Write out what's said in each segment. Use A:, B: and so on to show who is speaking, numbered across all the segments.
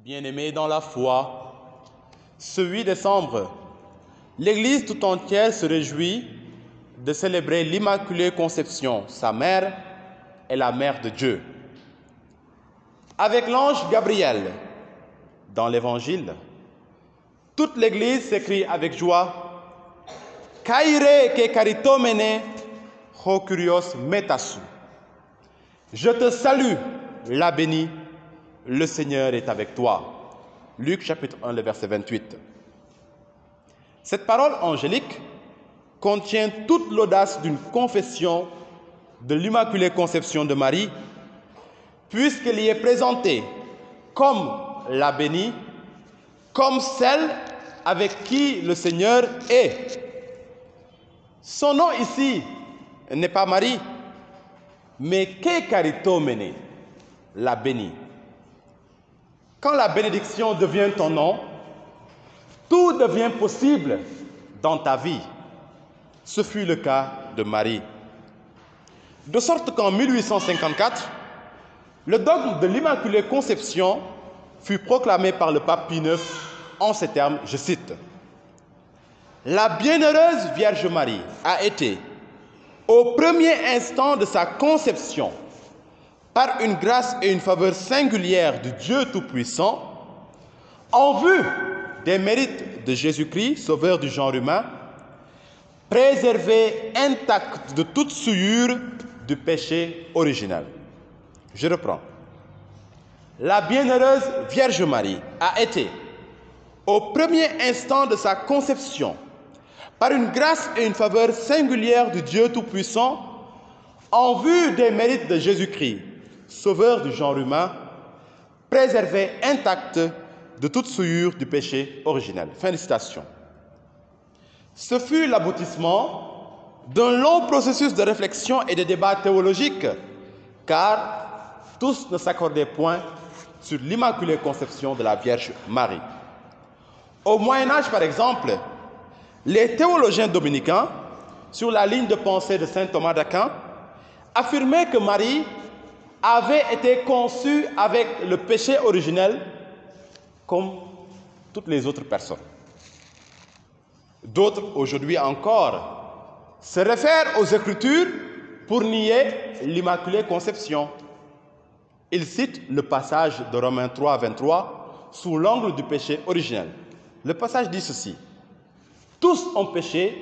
A: Bien-aimés dans la foi, ce 8 décembre, l'Église tout entière se réjouit de célébrer l'Immaculée Conception, sa mère et la mère de Dieu. Avec l'ange Gabriel, dans l'Évangile, toute l'Église s'écrie avec joie « Kaire ke karitomene ho kurios metasu ». Je te salue, la bénie, le Seigneur est avec toi. Luc chapitre 1, le verset 28. Cette parole angélique contient toute l'audace d'une confession de l'Immaculée Conception de Marie, puisqu'elle y est présentée comme la bénie, comme celle avec qui le Seigneur est. Son nom ici n'est pas Marie, mais ke karitomene, la bénie. Quand la bénédiction devient ton nom, tout devient possible dans ta vie. Ce fut le cas de Marie. De sorte qu'en 1854, le dogme de l'Immaculée Conception fut proclamé par le pape Pie IX en ces termes, je cite, « La bienheureuse Vierge Marie a été, au premier instant de sa conception, par une grâce et une faveur singulière de Dieu Tout-Puissant, en vue des mérites de Jésus-Christ, sauveur du genre humain, préservée intacte de toute souillure du péché originel. » Je reprends. La bienheureuse Vierge Marie a été, au premier instant de sa conception, par une grâce et une faveur singulière de Dieu Tout-Puissant, en vue des mérites de Jésus-Christ, sauveur du genre humain, préservée intacte de toute souillure du péché originel. Fin de citation. Ce fut l'aboutissement d'un long processus de réflexion et de débat théologique, car tous ne s'accordaient point sur l'Immaculée Conception de la Vierge Marie. Au Moyen-Âge, par exemple, les théologiens dominicains, sur la ligne de pensée de saint Thomas d'Aquin, affirmaient que Marie avait été conçue avec le péché originel comme toutes les autres personnes. D'autres, aujourd'hui encore, se réfèrent aux Écritures pour nier l'Immaculée Conception. Ils citent le passage de Romains 3, 23 sous l'angle du péché originel. Le passage dit ceci: « Tous ont péché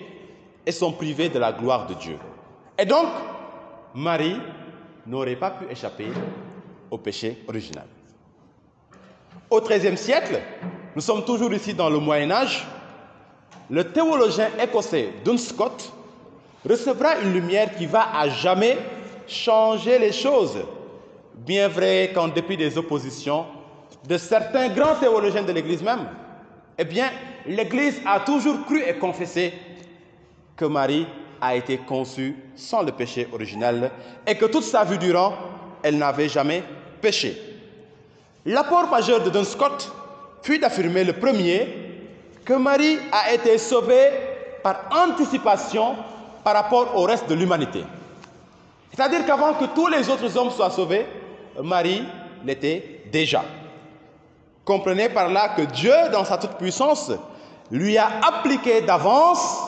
A: et sont privés de la gloire de Dieu. » Et donc, Marie n'aurait pas pu échapper au péché original. Au XIIIe siècle, nous sommes toujours ici dans le Moyen-Âge, le théologien écossais Duns Scott recevra une lumière qui va à jamais changer les choses. Bien vrai qu'en dépit des oppositions de certains grands théologiens de l'Église même, eh bien, l'Église a toujours cru et confessé que Marie a été conçue sans le péché originel et que toute sa vie durant, elle n'avait jamais péché. L'apport majeur de Duns Scott fut d'affirmer le premier que Marie a été sauvée par anticipation par rapport au reste de l'humanité. C'est-à-dire qu'avant que tous les autres hommes soient sauvés, Marie l'était déjà. Comprenez par là que Dieu, dans sa toute-puissance, lui a appliqué d'avance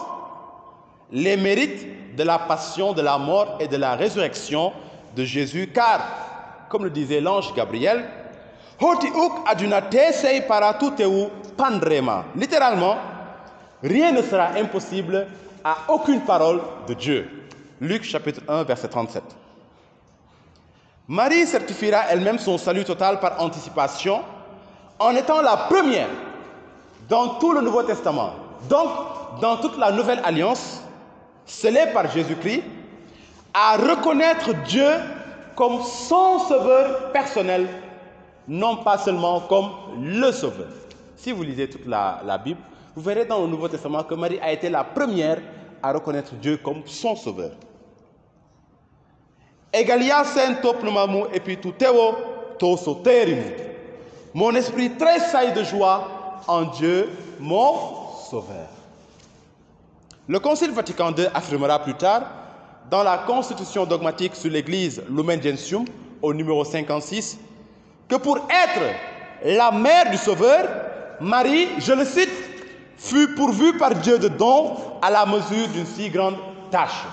A: les mérites de la passion, de la mort et de la résurrection de Jésus, car, comme le disait l'ange Gabriel, littéralement, rien ne sera impossible à aucune parole de Dieu. Luc chapitre 1, verset 37. Marie certifiera elle-même son salut total par anticipation en étant la première dans tout le Nouveau Testament, donc dans toute la Nouvelle Alliance, scellée par Jésus-Christ, à reconnaître Dieu comme son sauveur personnel, non pas seulement comme le sauveur. Si vous lisez toute la Bible, vous verrez dans le Nouveau Testament que Marie a été la première à reconnaître Dieu comme son sauveur. Egalia sento plumamu epituteo to soterimu. Mon esprit tressaille de joie en Dieu, mon sauveur. Le Concile Vatican II affirmera plus tard, dans la Constitution dogmatique sur l'Église Lumen Gentium, au numéro 56, que pour être la mère du Sauveur, Marie, je le cite, fut pourvue par Dieu de dons à la mesure d'une si grande tâche.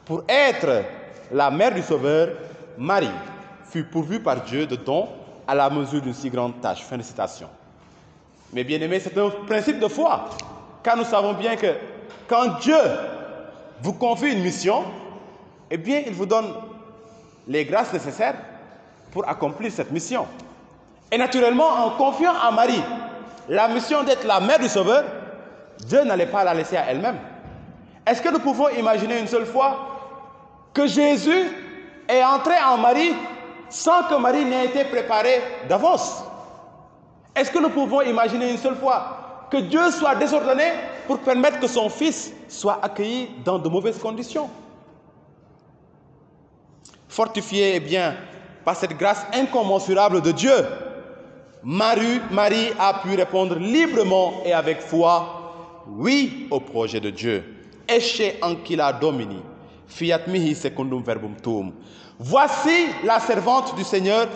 A: Pour être la mère du Sauveur, Marie fut pourvue par Dieu de dons à la mesure d'une si grande tâche. Fin de citation. Mais bien aimés, c'est un principe de foi, car nous savons bien que quand Dieu vous confie une mission, eh bien, il vous donne les grâces nécessaires pour accomplir cette mission. Et naturellement, en confiant à Marie la mission d'être la mère du Sauveur, Dieu n'allait pas la laisser à elle-même. Est-ce que nous pouvons imaginer une seule fois que Jésus est entré en Marie sans que Marie n'ait été préparée d'avance? Est-ce que nous pouvons imaginer une seule fois que Dieu soit désordonné pour permettre que son Fils soit accueilli dans de mauvaises conditions? Fortifié eh bien, par cette grâce incommensurable de Dieu, Marie a pu répondre librement et avec foi oui au projet de Dieu. Ecce ancilla Domini, fiat mihi secundum verbum tuum. Voici la servante du Seigneur,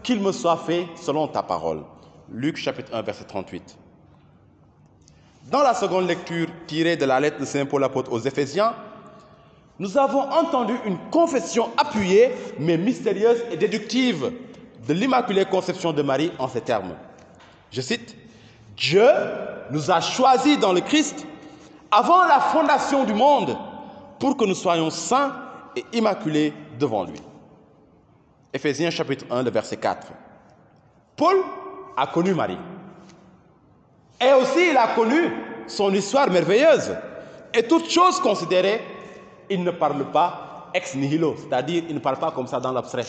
A: qu'il me soit fait selon ta parole. Luc chapitre 1, verset 38. Dans la seconde lecture tirée de la lettre de Saint Paul apôtre aux Éphésiens, nous avons entendu une confession appuyée mais mystérieuse et déductive de l'Immaculée Conception de Marie en ces termes. Je cite, « Dieu nous a choisis dans le Christ avant la fondation du monde pour que nous soyons saints et immaculés devant lui. » Éphésiens chapitre 1, le verset 4. Paul a connu Marie. Et aussi il a connu son histoire merveilleuse. Et toutes choses considérées, il ne parle pas ex nihilo, c'est-à-dire il ne parle pas comme ça dans l'abstrait.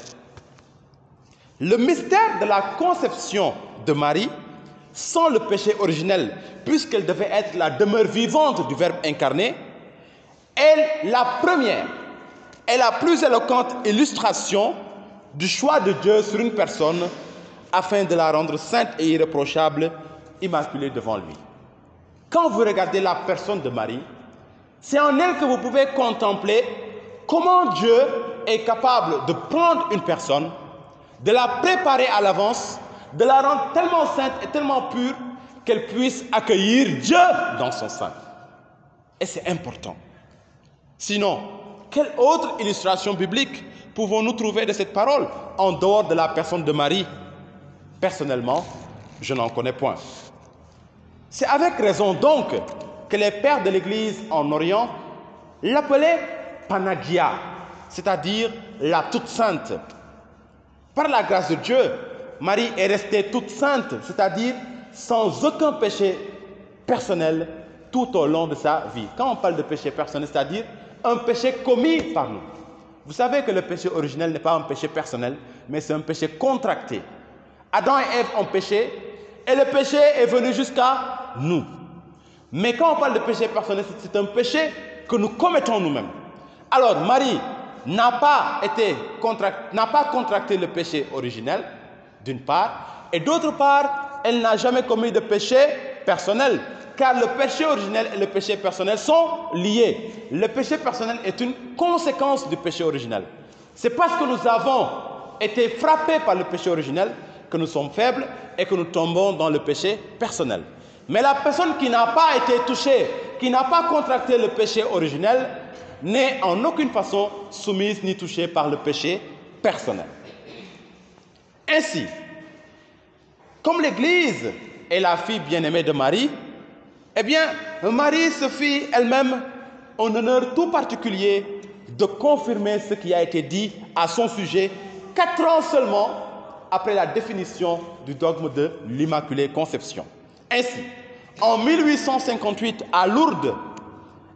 A: Le mystère de la conception de Marie, sans le péché originel, puisqu'elle devait être la demeure vivante du Verbe incarné, est la première et la plus éloquente illustration du choix de Dieu sur une personne afin de la rendre sainte et irréprochable, immaculée devant lui. Quand vous regardez la personne de Marie, c'est en elle que vous pouvez contempler comment Dieu est capable de prendre une personne, de la préparer à l'avance, de la rendre tellement sainte et tellement pure qu'elle puisse accueillir Dieu dans son sein. Et c'est important. Sinon, quelle autre illustration biblique pouvons-nous trouver de cette parole en dehors de la personne de Marie? Personnellement, je n'en connais point. C'est avec raison donc que les pères de l'Église en Orient l'appelaient Panagia, c'est-à-dire la toute sainte. Par la grâce de Dieu, Marie est restée toute sainte, c'est-à-dire sans aucun péché personnel tout au long de sa vie. Quand on parle de péché personnel, c'est-à-dire un péché commis par nous. Vous savez que le péché originel n'est pas un péché personnel, mais c'est un péché contracté. Adam et Ève ont péché, et le péché est venu jusqu'à nous. Mais quand on parle de péché personnel, c'est un péché que nous commettons nous-mêmes. Alors, Marie n'a pas contracté le péché originel, d'une part, et d'autre part, elle n'a jamais commis de péché personnel, car le péché originel et le péché personnel sont liés. Le péché personnel est une conséquence du péché originel. C'est parce que nous avons été frappés par le péché originel que nous sommes faibles et que nous tombons dans le péché personnel. Mais la personne qui n'a pas été touchée, qui n'a pas contracté le péché originel, n'est en aucune façon soumise ni touchée par le péché personnel. Ainsi, comme l'Église est la fille bien-aimée de Marie, eh bien, Marie se fit elle-même un honneur tout particulier de confirmer ce qui a été dit à son sujet 4 ans seulement après la définition du dogme de l'Immaculée Conception. Ainsi, en 1858, à Lourdes,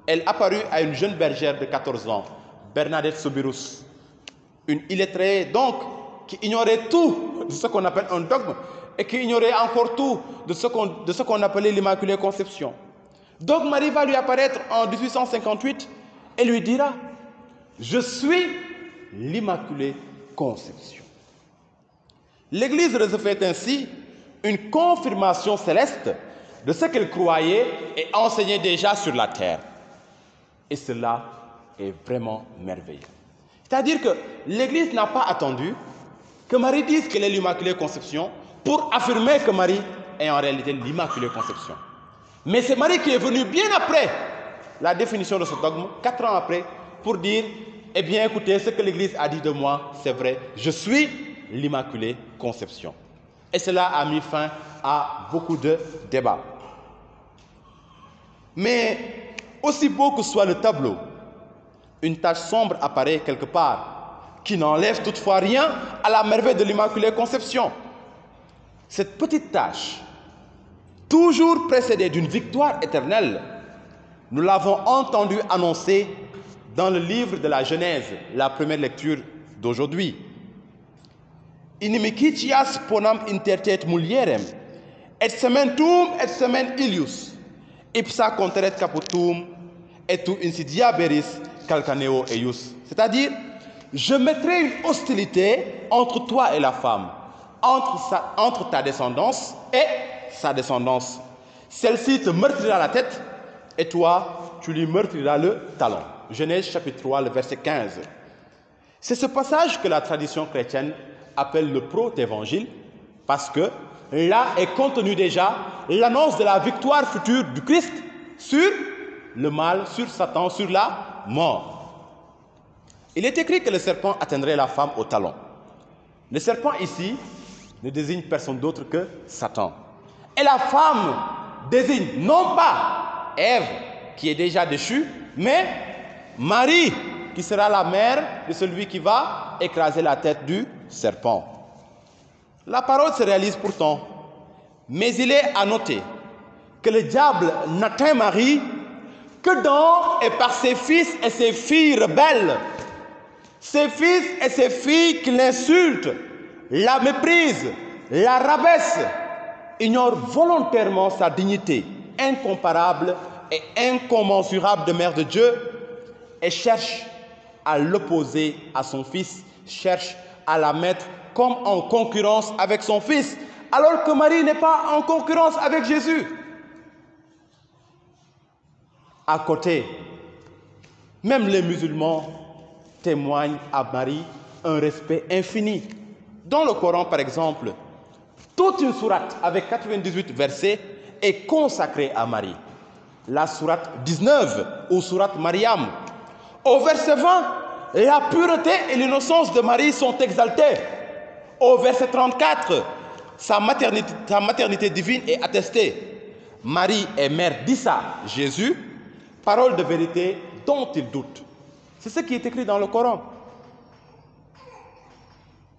A: elle apparut à une jeune bergère de 14 ans, Bernadette Soubirous, une illettrée donc qui ignorait tout de ce qu'on appelle un dogme et qui ignorait encore tout de ce qu'on appelait l'Immaculée Conception. Donc Marie va lui apparaître en 1858 et lui dira « Je suis l'Immaculée Conception ». L'Église recevait ainsi une confirmation céleste de ce qu'elle croyait et enseignait déjà sur la terre. Et cela est vraiment merveilleux. C'est-à-dire que l'Église n'a pas attendu que Marie dise qu'elle est l'Immaculée Conception pour affirmer que Marie est en réalité l'Immaculée Conception. Mais c'est Marie qui est venue bien après la définition de ce dogme, 4 ans après, pour dire, eh bien écoutez, ce que l'Église a dit de moi, c'est vrai, je suis l'Immaculée Conception. Et cela a mis fin à beaucoup de débats. Mais aussi beau que soit le tableau, une tache sombre apparaît quelque part, qui n'enlève toutefois rien à la merveille de l'Immaculée Conception. Cette petite tache, toujours précédée d'une victoire éternelle, nous l'avons entendu annoncer dans le livre de la Genèse, la première lecture d'aujourd'hui. Inimicitias ponam intertet mulierem, et sementum et semen ilius, ipsa conteret caputum, et tu insidiaberis calcaneo eius. C'est-à-dire, je mettrai une hostilité entre toi et la femme, entre ta descendance et sa descendance. Celle-ci te meurtrira la tête, et toi, tu lui meurtriras le talon. Genèse chapitre 3, le verset 15. C'est ce passage que la tradition chrétienne appelle le protévangile, parce que là est contenue déjà l'annonce de la victoire future du Christ sur le mal, sur Satan, sur la mort. Il est écrit que le serpent atteindrait la femme au talon. Le serpent ici ne désigne personne d'autre que Satan. Et la femme désigne non pas Ève, qui est déjà déchue, mais Marie, qui sera la mère de celui qui va écraser la tête du serpent. La parole se réalise pourtant, mais il est à noter que le diable n'atteint Marie que dans et par ses fils et ses filles rebelles. Ses fils et ses filles qui l'insultent, la méprisent, la rabaissent, ignorent volontairement sa dignité incomparable et incommensurable de mère de Dieu et cherchent à l'opposer à son fils, cherchent à la mettre comme en concurrence avec son fils, alors que Marie n'est pas en concurrence avec Jésus. À côté, même les musulmans témoignent à Marie un respect infini. Dans le Coran, par exemple, toute une sourate avec 98 versets est consacrée à Marie. La sourate 19 ou sourate Mariam. Au verset 20, la pureté et l'innocence de Marie sont exaltées. Au verset 34, sa maternité divine est attestée. Marie est mère d'Issa, Jésus, parole de vérité dont il doute. C'est ce qui est écrit dans le Coran.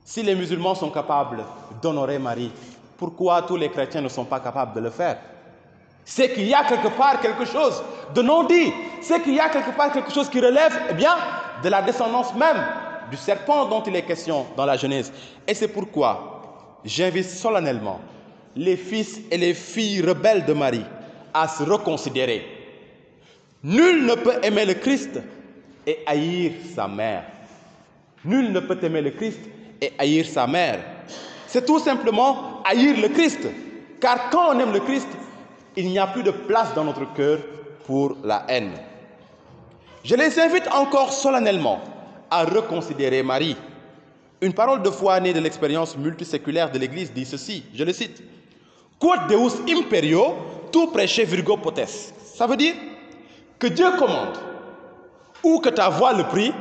A: Si les musulmans sont capables d'honorer Marie, pourquoi tous les chrétiens ne sont pas capables de le faire? C'est qu'il y a quelque part quelque chose de non dit. C'est qu'il y a quelque part quelque chose qui relève, eh bien, de la descendance même du serpent dont il est question dans la Genèse. Et c'est pourquoi j'invite solennellement les fils et les filles rebelles de Marie à se reconsidérer. Nul ne peut aimer le Christ et haïr sa mère. Nul ne peut aimer le Christ et haïr sa mère. C'est tout simplement haïr le Christ. Car quand on aime le Christ, il n'y a plus de place dans notre cœur pour la haine. Je les invite encore solennellement à reconsidérer Marie. Une parole de foi née de l'expérience multiséculaire de l'Église dit ceci, je le cite. Quod Deus imperio, tu prêche virgo potes. Ça veut dire que Dieu commande, ou que ta voix le prie,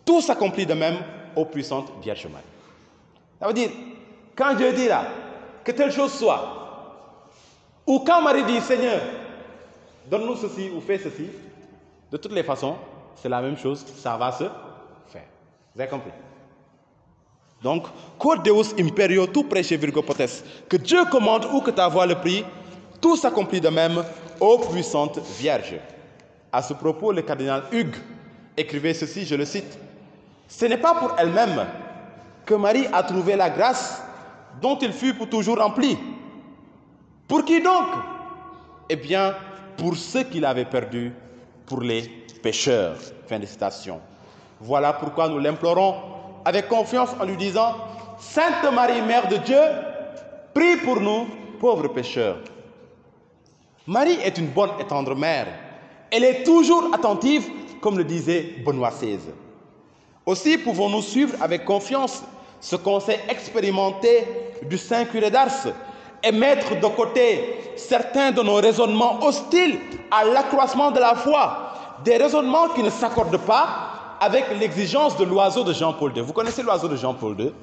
A: tout s'accomplit de même ô puissante Vierge Marie. Ça veut dire, quand Dieu dit là, que telle chose soit, ou quand Marie dit, Seigneur, donne-nous ceci ou fais ceci, de toutes les façons, c'est la même chose, ça va se faire. Vous avez compris? Donc, quod Deus imperio, tu prêche virgo potes, que Dieu commande ou que ta voix le prie, tout s'accomplit de même, ô puissante Vierge. À ce propos, le cardinal Hugues écrivait ceci, je le cite. Ce n'est pas pour elle-même que Marie a trouvé la grâce dont il fut pour toujours rempli. Pour qui donc? Eh bien, pour ceux qu'il avait perdus, pour les pécheurs. Fin de citation. Voilà pourquoi nous l'implorons avec confiance en lui disant « Sainte Marie, Mère de Dieu, prie pour nous, pauvres pécheurs. » Marie est une bonne et tendre mère. Elle est toujours attentive, comme le disait Benoît XVI. Aussi pouvons-nous suivre avec confiance ce conseil expérimenté du Saint-Curé d'Ars et mettre de côté certains de nos raisonnements hostiles à l'accroissement de la foi, des raisonnements qui ne s'accordent pas avec l'exigence de l'oiseau de Jean-Paul II. Vous connaissez l'oiseau de Jean-Paul II?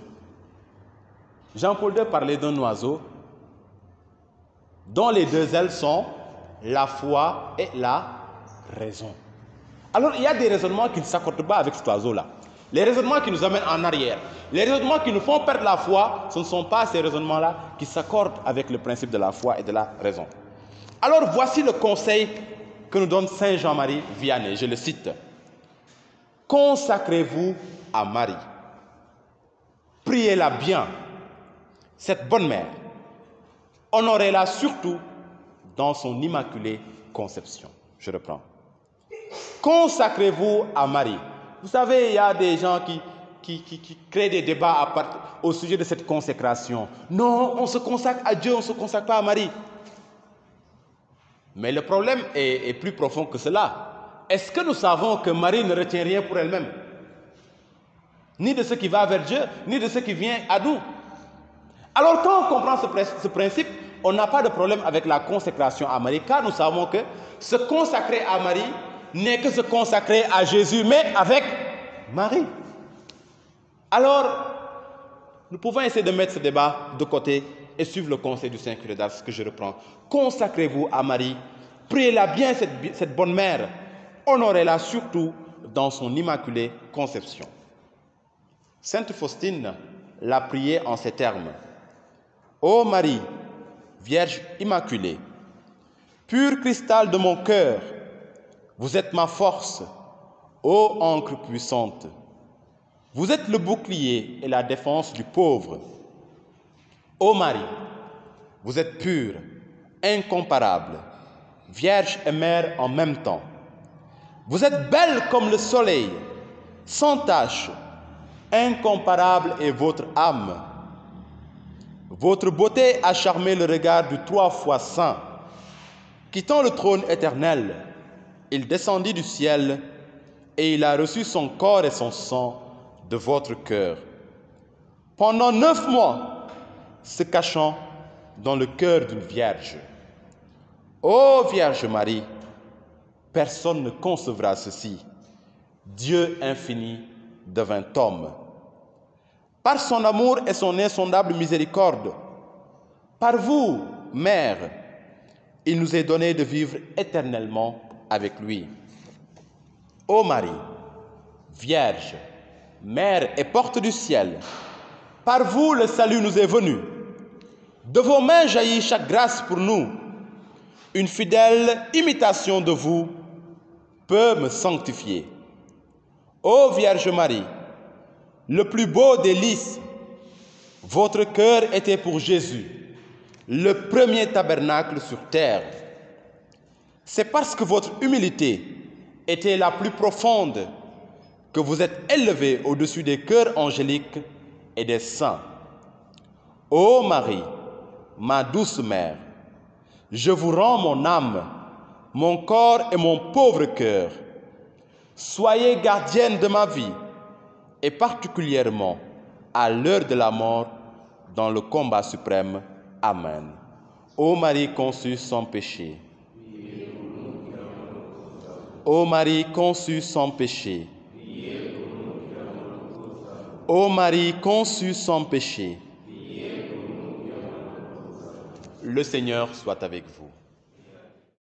A: Jean-Paul II parlait d'un oiseau dont les deux ailes sont la foi et la raison. Alors il y a des raisonnements qui ne s'accordent pas avec cet oiseau-là. Les raisonnements qui nous amènent en arrière, les raisonnements qui nous font perdre la foi, ce ne sont pas ces raisonnements-là qui s'accordent avec le principe de la foi et de la raison. Alors voici le conseil que nous donne Saint Jean-Marie Vianney, je le cite. Consacrez-vous à Marie. Priez-la bien, cette bonne mère. Honorez-la surtout dans son immaculée conception. Je reprends. Consacrez-vous à Marie. Vous savez, il y a des gens qui créent des débats au sujet de cette consécration. Non, on se consacre à Dieu, on ne se consacre pas à Marie. Mais le problème est plus profond que cela. Est-ce que nous savons que Marie ne retient rien pour elle-même? Ni de ce qui va vers Dieu, ni de ce qui vient à nous. Alors quand on comprend ce principe, on n'a pas de problème avec la consécration à Marie, car nous savons que se consacrer à Marie n'est que se consacrer à Jésus, mais avec Marie. Alors, nous pouvons essayer de mettre ce débat de côté et suivre le conseil du Saint-Curé d'Ars que je reprends. Consacrez-vous à Marie, priez-la bien, cette bonne mère, honorez-la surtout dans son immaculée conception. Sainte Faustine l'a priée en ces termes. Ô Marie, Vierge immaculée, pur cristal de mon cœur, vous êtes ma force, ô ancre puissante. Vous êtes le bouclier et la défense du pauvre. Ô Marie, vous êtes pure, incomparable, Vierge et mère en même temps. Vous êtes belle comme le soleil, sans tache, incomparable est votre âme. Votre beauté a charmé le regard du 3 fois saint. Quittant le trône éternel, il descendit du ciel et il a reçu son corps et son sang de votre cœur. Pendant 9 mois, se cachant dans le cœur d'une vierge. Ô Vierge Marie, personne ne concevra ceci. Dieu infini devint homme. Par son amour et son insondable miséricorde, par vous, Mère, il nous est donné de vivre éternellement avec lui. Ô Marie, Vierge, Mère et porte du ciel, par vous le salut nous est venu. De vos mains jaillit chaque grâce pour nous. Une fidèle imitation de vous peut me sanctifier. Ô Vierge Marie, le plus beau des lys, votre cœur était pour Jésus, le premier tabernacle sur terre. C'est parce que votre humilité était la plus profonde que vous êtes élevé au-dessus des cœurs angéliques et des saints. Ô Marie, ma douce mère, je vous rends mon âme, mon corps et mon pauvre cœur. Soyez gardienne de ma vie, et particulièrement à l'heure de la mort, dans le combat suprême. Amen. Ô Marie conçue sans péché. Ô Marie conçue sans péché. Ô Marie conçue sans péché. Le Seigneur soit avec vous.